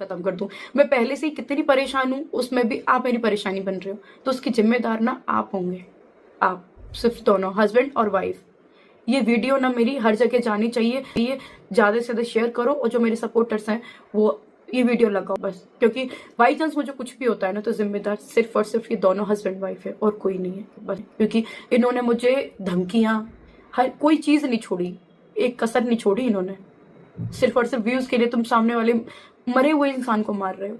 खत्म कर दूं। मैं पहले से ही कितनी परेशान हूँ, उसमें भी आप मेरी परेशानी बन रहे हो, तो उसकी जिम्मेदार ना आप होंगे। आप सिर्फ दोनों हस्बैंड और वाइफ। ये वीडियो ना मेरी हर जगह जानी चाहिए, ये ज्यादा से ज्यादा शेयर करो और जो मेरे सपोर्टर्स हैं वो ये वीडियो लगाओ बस, क्योंकि बाई चांस मुझे कुछ भी होता है ना तो जिम्मेदार सिर्फ और सिर्फ ये दोनों हस्बैंड वाइफ है और कोई नहीं है बस। क्योंकि इन्होंने मुझे धमकियां, हर कोई चीज नहीं छोड़ी, एक कसर नहीं छोड़ी इन्होंने। सिर्फ और सिर्फ व्यूज के लिए तुम सामने वाले मरे हुए इंसान को मार रहे हो।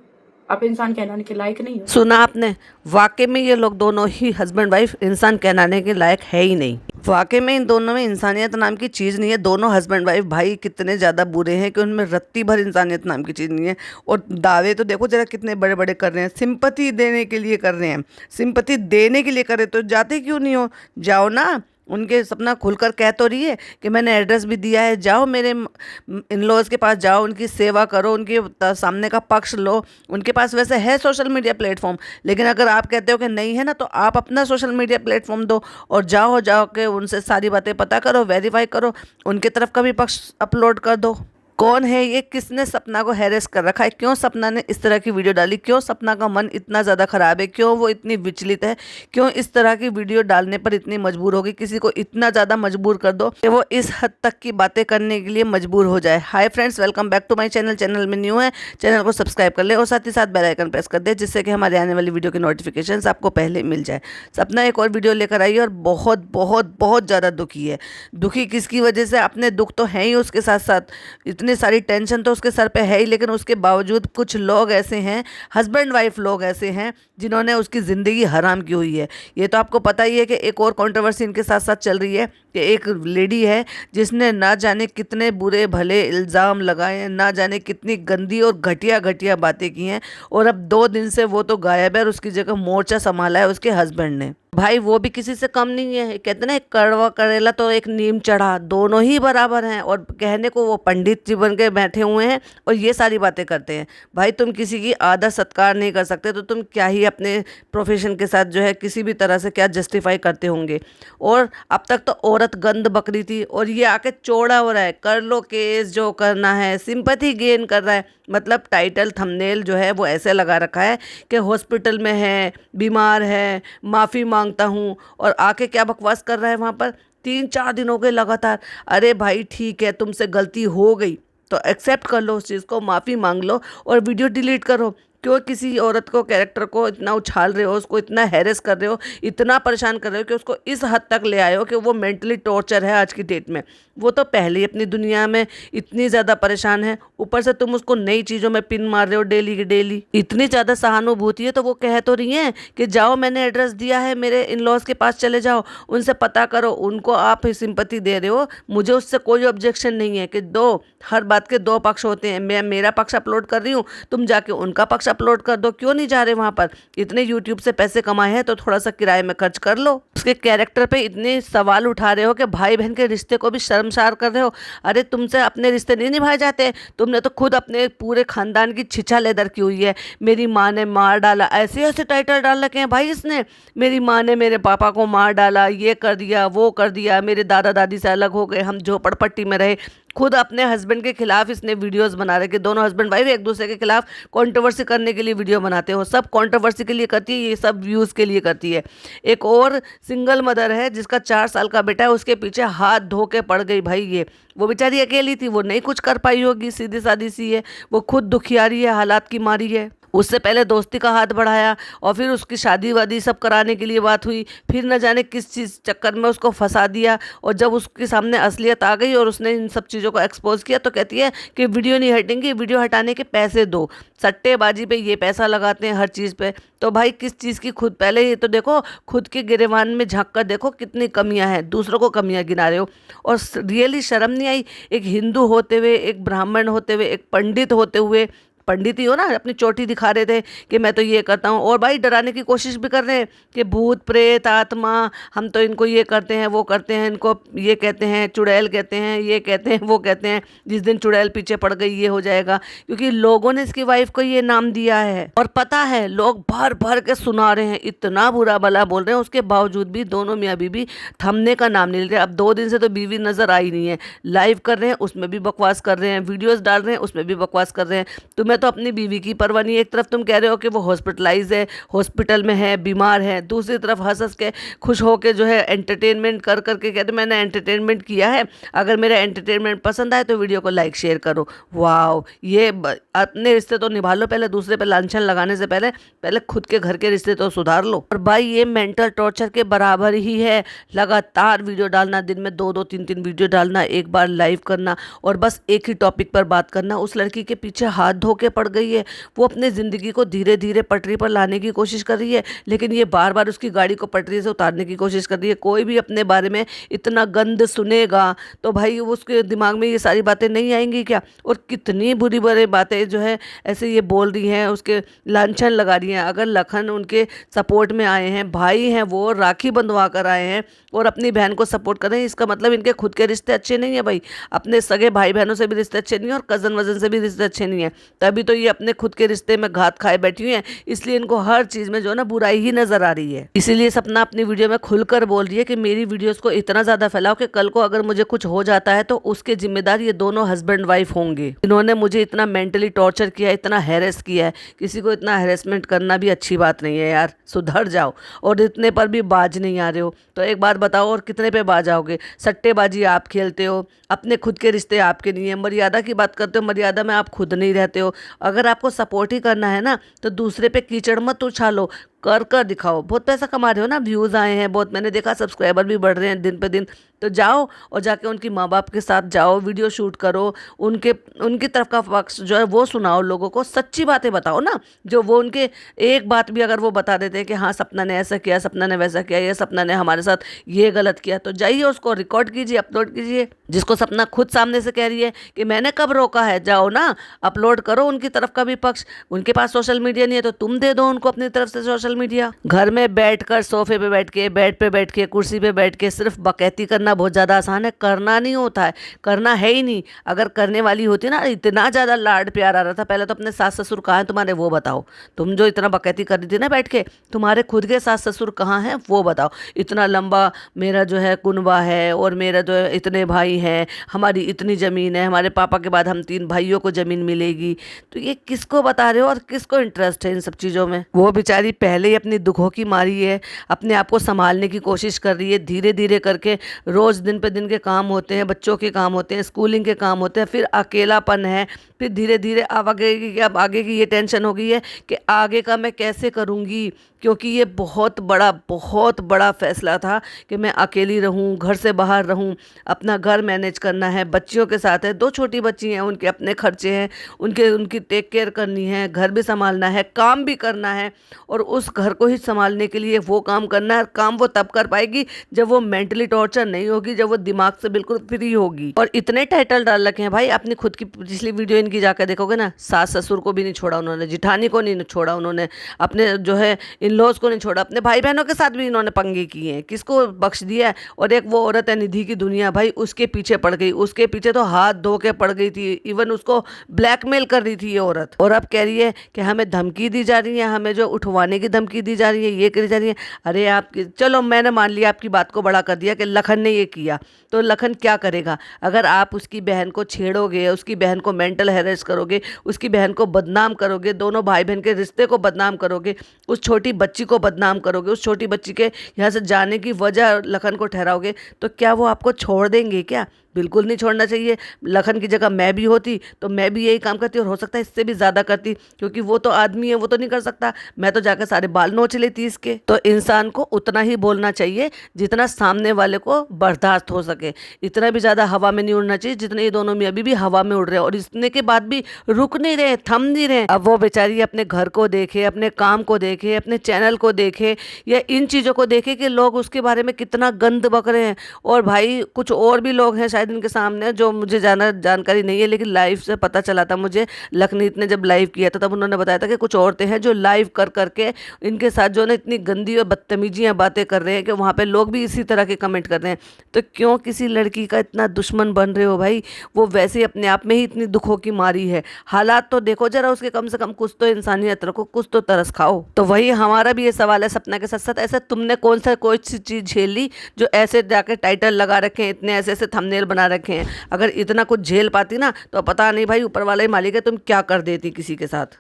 आप इंसान कहलाने के लायक नहीं हो। सुना आपने, वाकई में ये लोग दोनों ही हस्बैंड वाइफ इंसान कहलाने के लायक है ही नहीं। वाकई में इन दोनों में इंसानियत नाम की चीज़ नहीं है। दोनों हस्बैंड वाइफ भाई कितने ज़्यादा बुरे हैं कि उनमें रत्ती भर इंसानियत नाम की चीज़ नहीं है। और दावे तो देखो जरा कितने बड़े बड़े कर रहे हैं, सिंपैथी देने के लिए कर रहे हैं। सिंपैथी देने के लिए कर रहे तो जाते क्यों नहीं हो? जाओ ना, उनके सपना खुलकर कह तो रही है कि मैंने एड्रेस भी दिया है, जाओ मेरे इन लॉज के पास जाओ, उनकी सेवा करो, उनके सामने का पक्ष लो। उनके पास वैसे है सोशल मीडिया प्लेटफॉर्म, लेकिन अगर आप कहते हो कि नहीं है ना तो आप अपना सोशल मीडिया प्लेटफॉर्म दो और जाओ के उनसे सारी बातें पता करो, वेरीफाई करो, उनके तरफ का भी पक्ष अपलोड कर दो। कौन है ये? किसने सपना को हैरेस कर रखा है? क्यों सपना ने इस तरह की वीडियो डाली? क्यों सपना का मन इतना ज़्यादा ख़राब है? क्यों वो इतनी विचलित है? क्यों इस तरह की वीडियो डालने पर इतनी मजबूर होगी? किसी को इतना ज़्यादा मजबूर कर दो कि वो इस हद तक की बातें करने के लिए मजबूर हो जाए। Hi friends, welcome back to my channel. Channel में न्यू है, चैनल को सब्सक्राइब कर ले और साथ ही साथ बेल आइकन प्रेस कर दे, जिससे कि हमारे आने वाली वीडियो की नोटिफिकेशन आपको पहले मिल जाए। सपना एक और वीडियो लेकर आई है और बहुत बहुत बहुत ज़्यादा दुखी है। दुखी किसकी वजह से? अपने दुख तो हैं ही, उसके साथ साथ इतनी सारी टेंशन तो उसके सर पे है ही, लेकिन उसके बावजूद कुछ लोग ऐसे हैं, हस्बैंड वाइफ लोग ऐसे हैं जिन्होंने उसकी ज़िंदगी हराम की हुई है। ये तो आपको पता ही है कि एक और कंट्रोवर्सी इनके साथ साथ चल रही है कि एक लेडी है जिसने ना जाने कितने बुरे भले इल्ज़ाम लगाए हैं, ना जाने कितनी गंदी और घटिया घटिया बातें की हैं, और अब 2 दिन से वो तो गायब है और उसकी जगह मोर्चा संभाला है उसके हस्बैंड ने। भाई वो भी किसी से कम नहीं है। कहते ना, एक कड़वा करेला तो एक नीम चढ़ा, दोनों ही बराबर हैं। और कहने को वो पंडित जी बन के बैठे हुए हैं और ये सारी बातें करते हैं। भाई तुम किसी की आदर सत्कार नहीं कर सकते तो तुम क्या ही अपने प्रोफेशन के साथ जो है किसी भी तरह से क्या जस्टिफाई करते होंगे। और अब तक तो औरत गंद बकरी थी और ये आके चौड़ा हो रहा है, कर लो केस जो करना है, सिंपैथी गेन कर रहा है। मतलब टाइटल थंबनेल जो है वो ऐसे लगा रखा है कि हॉस्पिटल में है, बीमार है, माफ़ी मांगता हूँ, और आके क्या बकवास कर रहा है वहाँ पर 3-4 दिन हो गए लगातार। अरे भाई ठीक है, तुमसे गलती हो गई तो एक्सेप्ट कर लो उस चीज़ को, माफ़ी मांग लो और वीडियो डिलीट करो। क्यों किसी औरत को, कैरेक्टर को इतना उछाल रहे हो, उसको इतना हैरेस कर रहे हो, इतना परेशान कर रहे हो कि उसको इस हद तक ले आए हो कि वो मेंटली टॉर्चर है आज की डेट में। वो तो पहले ही अपनी दुनिया में इतनी ज़्यादा परेशान है, ऊपर से तुम उसको नई चीज़ों में पिन मार रहे हो डेली की डेली। इतनी ज़्यादा सहानुभूति है तो वो कह तो रही हैं कि जाओ, मैंने एड्रेस दिया है, मेरे इन लॉज के पास चले जाओ, उनसे पता करो। उनको आप सिंपैथी दे रहे हो, मुझे उससे कोई ऑब्जेक्शन नहीं है कि दो, हर बात के 2 पक्ष होते हैं। मैं मेरा पक्ष अपलोड कर रही हूँ, तुम जाके उनका पक्ष अपलोड कर दो। क्यों नहीं जा रहे वहाँ पर? इतने यूट्यूब से पैसे कमाए हैं तो थोड़ा सा किराए में खर्च कर लो। उसके कैरेक्टर पे इतने सवाल उठा रहे हो कि भाई बहन के रिश्ते को भी शर्मसार कर रहे हो। अरे तुमसे अपने रिश्ते नहीं निभाए जाते? तुमने तो खुद अपने पूरे खानदान की छिछा लेदर की हुई है। मेरी माँ ने मार डाला, ऐसे ऐसे टाइटल डाल रखे हैं भाई इसने। मेरी माँ ने मेरे पापा को मार डाला, ये कर दिया, वो कर दिया, मेरे दादा दादी से अलग हो गए, हम झोपड़पट्टी में रहे। खुद अपने हस्बैंड के खिलाफ इसने वीडियोस बना रहे कि दोनों हस्बैंड वाइफ एक दूसरे के खिलाफ कंट्रोवर्सी करने के लिए वीडियो बनाते हो। सब कंट्रोवर्सी के लिए करती है, ये सब व्यूज़ के लिए करती है। एक और सिंगल मदर है जिसका 4 साल का बेटा है, उसके पीछे हाथ धो के पड़ गई भाई ये। वो बेचारी अकेली थी, वो नहीं कुछ कर पाई होगी, सीधी सादी सी है, वो खुद दुखियारी है, हालात की मारी है। उससे पहले दोस्ती का हाथ बढ़ाया और फिर उसकी शादी वादी सब कराने के लिए बात हुई, फिर न जाने किस चीज़ चक्कर में उसको फंसा दिया। और जब उसके सामने असलियत आ गई और उसने इन सब चीज़ों को एक्सपोज किया तो कहती है कि वीडियो नहीं हटेंगी, वीडियो हटाने के पैसे दो। सट्टेबाजी पे ये पैसा लगाते हैं हर चीज़ पे। तो भाई किस चीज़ की खुद, पहले ये तो देखो, खुद के गिरेबान में झांक कर देखो कितनी कमियां हैं, दूसरों को कमियां गिना रहे हो। और रियली शर्म नहीं आई? एक हिंदू होते हुए, एक ब्राह्मण होते हुए, एक पंडित होते हुए, पंडित ही हो ना, अपनी चोटी दिखा रहे थे कि मैं तो ये करता हूँ। और भाई डराने की कोशिश भी कर रहे हैं कि भूत प्रेत आत्मा, हम तो इनको ये करते हैं, वो करते हैं, इनको ये कहते हैं, चुड़ैल कहते हैं, ये कहते हैं, वो कहते हैं, जिस दिन चुड़ैल पीछे पड़ गई ये हो जाएगा। क्योंकि लोगों ने इसकी वाइफ को ये नाम दिया है और पता है लोग भर भर के सुना रहे हैं, इतना बुरा भला बोल रहे हैं। उसके बावजूद भी दोनों मियाँ बीवी थमने का नाम नहीं ले रहे। अब 2 दिन से तो बीवी नजर आई नहीं है। लाइव कर रहे हैं उसमें भी बकवास कर रहे हैं, वीडियोस डाल रहे हैं उसमें भी बकवास कर रहे हैं। तुम्हें तुम्हें तो अपनी बीवी की परवाह नहीं है। एक तरफ तुम कह रहे हो कि वो हॉस्पिटलाइज है, हॉस्पिटल में है, बीमार है, दूसरी तरफ हंस हंस के खुश हो के जो है एंटरटेनमेंट कर करके कहते मैंने एंटरटेनमेंट किया है, अगर मेरा एंटरटेनमेंट पसंद आए तो वीडियो को लाइक शेयर करो। वाओ, ये अपने रिश्ते तो निभा लो पहले, दूसरे पे लांछन लगाने से पहले पहले खुद के घर के रिश्ते तो सुधार लो। और भाई ये मेंटल टॉर्चर के बराबर ही है, लगातार वीडियो डालना, दिन में 2-2 3-3 वीडियो डालना, एक बार लाइव करना और बस एक ही टॉपिक पर बात करना। उस लड़की के पीछे हाथ धो के पड़ गई है, वो अपनी ज़िंदगी को धीरे धीरे पटरी पर लाने की कोशिश कर रही है, लेकिन ये बार बार उसकी गाड़ी को पटरी से उतारने की कोशिश कर रही है। कोई भी अपने बारे में इतना गंद सुनेगा तो भाई उसके दिमाग में ये सारी बातें नहीं आएंगी क्या? और कितनी बुरी बुरी बातें जो है ऐसे ये बोल रही हैं, उसके लांछन लगा रही हैं। अगर लखन उनके सपोर्ट में आए हैं, भाई हैं, वो राखी बंधवा कर आए हैं और अपनी बहन को सपोर्ट कर रहे हैं, इसका मतलब इनके खुद के रिश्ते अच्छे नहीं है भाई। अपने सगे भाई बहनों से भी रिश्ते अच्छे नहीं है और कज़न वजन से भी रिश्ते अच्छे नहीं है, तभी तो ये अपने खुद के रिश्ते में घात खाए बैठी हुई हैं। इसलिए इनको हर चीज़ में जो है ना बुराई ही नजर आ रही है। इसीलिए सपना अपनी वीडियो में खुलकर बोल रही है कि मेरी वीडियोस को इतना ज़्यादा फैलाओ कि कल को अगर मुझे कुछ हो जाता है तो उसके जिम्मेदार ये दोनों हस्बैंड वाइफ होंगे। इन्होंने मुझे इतना मेंटली टॉर्चर किया, इतना हैरेस किया है। किसी को इतना हैरेसमेंट करना भी अच्छी बात नहीं है यार, सुधर जाओ। और इतने पर भी बाज नहीं आ रहे हो तो एक बात बताओ, और कितने पे बाज आओगे? सट्टेबाजी आप खेलते हो, अपने खुद के रिश्ते आपके नहीं है, मर्यादा की बात करते हो, मर्यादा में आप खुद नहीं रहते हो। अगर आपको सपोर्ट ही करना है ना तो दूसरे पे कीचड़ मत उछालो, कर कर दिखाओ। बहुत पैसा कमा रहे हो ना, व्यूज़ आए हैं बहुत, मैंने देखा सब्सक्राइबर भी बढ़ रहे हैं दिन पे दिन, तो जाओ और जाके उनकी माँ बाप के साथ जाओ, वीडियो शूट करो, उनकी तरफ का पक्ष जो है वो सुनाओ, लोगों को सच्ची बातें बताओ ना। जो वो उनके एक बात भी अगर वो बता देते हैं कि हाँ सपना ने ऐसा किया, सपना ने वैसा किया, या सपना ने हमारे साथ ये गलत किया, तो जाइए उसको रिकॉर्ड कीजिए, अपलोड कीजिए। जिसको सपना खुद सामने से कह रही है कि मैंने कब रोका है, जाओ ना अपलोड करो उनकी तरफ का भी पक्ष। उनके पास सोशल मीडिया नहीं है तो तुम दे दो उनको अपनी तरफ से सोशल मीडिया। घर में बैठकर सोफे पे बैठ के, बेड पे बैठ के, कुर्सी पे बैठ के सिर्फ बकैती करना बहुत ज़्यादा आसान है, करना नहीं होता है, करना है ही नहीं। अगर करने वाली होती ना, इतना ज़्यादा लाड प्यार आ रहा था। पहले तो अपने सास ससुर कहाँ हैं तुम्हारे वो बताओ, तुम जो इतना बकैती कर रही थी ना बैठ के, तुम्हारे खुद के सास ससुर कहाँ हैं वो बताओ। इतना लंबा मेरा जो है कुनबा है और मेरा जो है इतने भाई हैं, हमारी इतनी ज़मीन है, हमारे पापा के बाद हम 3 भाइयों को ज़मीन मिलेगी, तो ये किसको बता रहे हो और किसको इंटरेस्ट है इन सब चीज़ों में? वो बेचारी पहले ही अपनी दुखों की मारी है, अपने आप को संभालने की कोशिश कर रही है, धीरे धीरे करके। रोज़ दिन पे दिन के काम होते हैं, बच्चों के काम होते हैं, स्कूलिंग के काम होते हैं, फिर अकेलापन है, फिर धीरे धीरे अब आगे की ये टेंशन हो गई है कि आगे का मैं कैसे करूँगी, क्योंकि ये बहुत बड़ा फैसला था कि मैं अकेली रहूं, घर से बाहर रहूं, अपना घर मैनेज करना है, बच्चियों के साथ है, 2 छोटी बच्ची हैं, उनके अपने खर्चे हैं, उनकी टेक केयर करनी है, घर भी संभालना है, काम भी करना है, और उस घर को ही संभालने के लिए वो काम करना है। काम वो तब कर पाएगी जब वो मेंटली टॉर्चर नहीं होगी, जब वो दिमाग से बिल्कुल फ्री होगी। और इतने टाइटल डाल रखे हैं भाई, अपनी खुद की पिछली वीडियो इनकी जाकर देखोगे ना, सास ससुर को भी नहीं छोड़ा उन्होंने, जिठानी को नहीं छोड़ा उन्होंने, अपने जो है इन लॉज को नहीं छोड़ा, अपने भाई बहनों के साथ भी इन्होंने पंगे किए हैं, किसको बख्श दिया है? और एक वो औरत है निधि की दुनिया, भाई उसके पीछे पड़ गई, उसके पीछे तो हाथ धो के पड़ गई थी, इवन उसको ब्लैकमेल कर रही थी ये औरत। और अब कह रही है कि हमें धमकी दी जा रही है, हमें जो उठवाने की धमकी दी जा रही है, ये करी जा रही है। अरे आप चलो मैंने मान लिया, आपकी बात को बड़ा कर दिया कि लखन ने ये किया, तो लखन क्या करेगा? अगर आप उसकी बहन को छेड़ोगे, उसकी बहन को मेंटल हैरेस करोगे, उसकी बहन को बदनाम करोगे, दोनों भाई बहन के रिश्ते को बदनाम करोगे, उस छोटी बच्ची को बदनाम करोगे, उस छोटी बच्ची के यहाँ से जाने की वजह लखन को ठहराओगे, तो क्या वो आपको छोड़ देंगे क्या? बिल्कुल नहीं छोड़ना चाहिए। लखन की जगह मैं भी होती तो मैं भी यही काम करती, और हो सकता है इससे भी ज़्यादा करती, क्योंकि वो तो आदमी है, वो तो नहीं कर सकता, मैं तो जाकर सारे बाल नोच लेती इसके। तो इंसान को उतना ही बोलना चाहिए जितना सामने वाले को बर्दाश्त हो सके, इतना भी ज़्यादा हवा में नहीं उड़ना चाहिए जितने ये दोनों मियाँ बीवी हवा में उड़ रहे हैं, और इतने के बाद भी रुक नहीं रहे, थम नहीं रहे। अब वो बेचारी अपने घर को देखे, अपने काम को देखे, अपने चैनल को देखे, या इन चीज़ों को देखे कि लोग उसके बारे में कितना गंद बक रहे हैं। और भाई कुछ और भी लोग हैं शायद इनके सामने, जो मुझे जानकारी नहीं है, लेकिन लाइव से पता चला था मुझे, लखनीत ने जब लाइव किया था तब उन्होंने बताया था कि कुछ औरतें हैं जो लाइव कर करके इनके साथ जो है इतनी गंदी और बदतमीजियाँ बातें कर रहे हैं कि वहाँ पे लोग भी इसी तरह के कमेंट कर रहे हैं। तो क्यों किसी लड़की का इतना दुश्मन बन रहे हो भाई? वो वैसे अपने आप में ही इतनी दुखों की मारी है, हालात तो देखो जरा उसके, कम से कम कुछ तो इंसानियत रखो, कुछ तो तरस खाओ। तो वही हमारा भी ये सवाल है सपना के साथ साथ, ऐसा तुमने कोई सी चीज़ झेली जो ऐसे जाके टाइटल लगा रखे हैं, इतने ऐसे थंबनेल बना बना रखे हैं। अगर इतना कुछ झेल पाती ना तो पता नहीं भाई ऊपर वाला ही मालिक है तुम क्या कर देती किसी के साथ।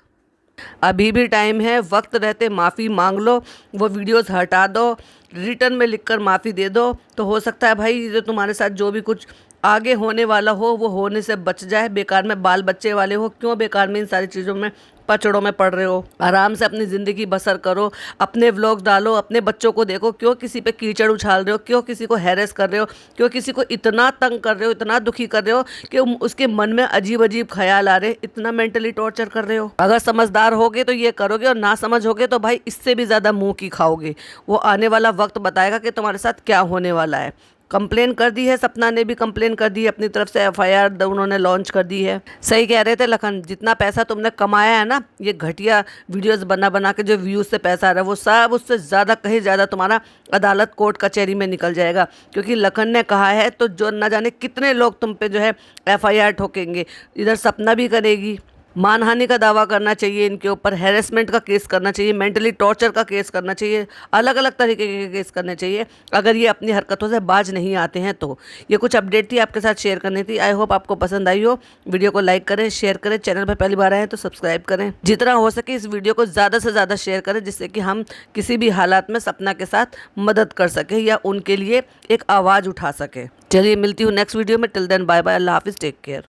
अभी भी टाइम है, वक्त रहते माफ़ी मांग लो, वो वीडियोस हटा दो, रिटर्न में लिखकर माफ़ी दे दो, तो हो सकता है भाई जो तुम्हारे साथ जो भी कुछ आगे होने वाला हो वो होने से बच जाए। बेकार में बाल बच्चे वाले हो, क्यों बेकार में इन सारी चीज़ों में पचड़ों में पड़ रहे हो। आराम से अपनी ज़िंदगी बसर करो, अपने व्लॉग डालो, अपने बच्चों को देखो, क्यों किसी पे कीचड़ उछाल रहे हो, क्यों किसी को हैरेस कर रहे हो, क्यों किसी को इतना तंग कर रहे हो, इतना दुखी कर रहे हो कि उसके मन में अजीब अजीब ख्याल आ रहे, इतना मेंटली टॉर्चर कर रहे हो। अगर समझदार होगे तो ये करोगे, और ना समझ होगे तो भाई इससे भी ज़्यादा मुँह की खाओगे। वो आने वाला वक्त बताएगा कि तुम्हारे साथ क्या होने वाला है। कंप्लेन कर दी है, सपना ने भी कंप्लेन कर दी है, अपनी तरफ से एफआईआर उन्होंने लॉन्च कर दी है। सही कह रहे थे लखन, जितना पैसा तुमने कमाया है ना ये घटिया वीडियोस बना बना के, जो व्यूज़ से पैसा आ रहा है वो सब उससे ज़्यादा कहीं ज़्यादा तुम्हारा अदालत कोर्ट कचहरी में निकल जाएगा। क्योंकि लखन ने कहा है तो जो न जाने कितने लोग तुम पे जो है एफआईआर ठोकेंगे। इधर सपना भी करेगी, मानहानि का दावा करना चाहिए, इनके ऊपर हैरेसमेंट का केस करना चाहिए, मेंटली टॉर्चर का केस करना चाहिए, अलग अलग तरीके के केस करने चाहिए अगर ये अपनी हरकतों से बाज नहीं आते हैं तो। ये कुछ अपडेट थी आपके साथ शेयर करनी थी। आई होप आपको पसंद आई हो। वीडियो को लाइक करें, शेयर करें, चैनल पर पहली बार आए हैं तो सब्सक्राइब करें। जितना हो सके इस वीडियो को ज़्यादा से ज़्यादा शेयर करें, जिससे कि हम किसी भी हालात में सपना के साथ मदद कर सकें या उनके लिए एक आवाज़ उठा सकें। चलिए मिलती हूँ नेक्स्ट वीडियो में। टिल देन बाय बाय, अल्लाह हाफिज़, टेक केयर।